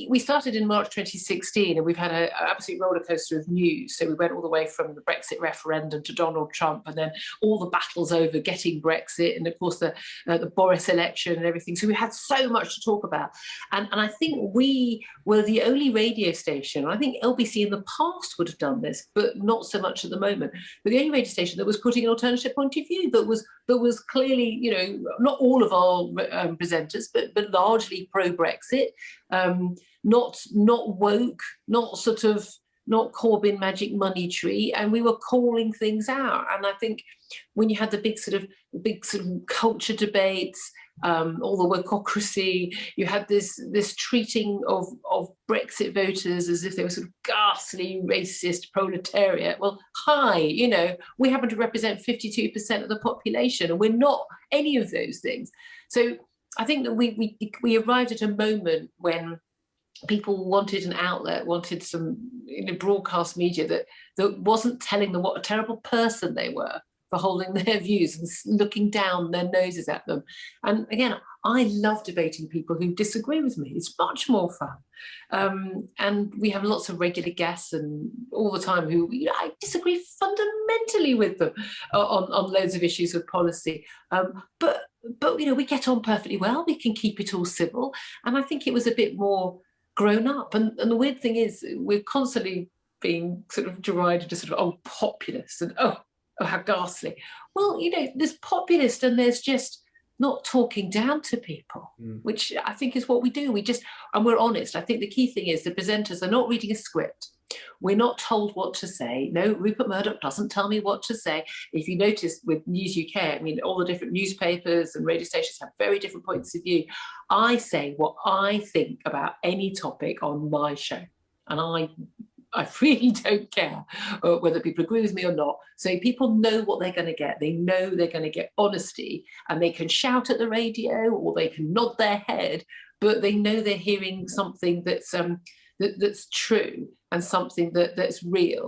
We started in March 2016, and we've had an absolute roller coaster of news. So we went all the way from the Brexit referendum to Donald Trump, and then all the battles over getting Brexit, and of course the Boris election and everything. So we had so much to talk about. And I think we were the only radio station, I think LBC in the past would have done this, but not so much at the moment, but the only radio station that was putting an alternative point of view, that was clearly, not all of our presenters, but largely pro-Brexit. Not woke, not Corbyn magic money tree, and we were calling things out. And I think when you had the big sort of culture debates, all the wokeocracy, you had this treating of Brexit voters as if they were sort of ghastly, racist proletariat. Well, we happen to represent 52% of the population, and we're not any of those things. So I think that we arrived at a moment when people wanted an outlet, wanted some broadcast media that wasn't telling them what a terrible person they were for holding their views and looking down their noses at them. And again, I love debating people who disagree with me. It's much more fun. And we have lots of regular guests and all the time who I disagree fundamentally with them on loads of issues of policy. But we get on perfectly well. We can keep it all civil. And I think it was a bit more grown up. And the weird thing is, we're constantly being sort of derided as populist and how ghastly. Well, there's populist and there's just not talking down to people, which I think is what we do. And we're honest. I think the key thing is the presenters are not reading a script. We're not told what to say. No, Rupert Murdoch doesn't tell me what to say. If you notice with News UK, all the different newspapers and radio stations have very different points of view. I say what I think about any topic on my show. And I really don't care whether people agree with me or not. So people know what they're going to get. They know they're going to get honesty, and they can shout at the radio or they can nod their head, but they know they're hearing something that's true and something that's real.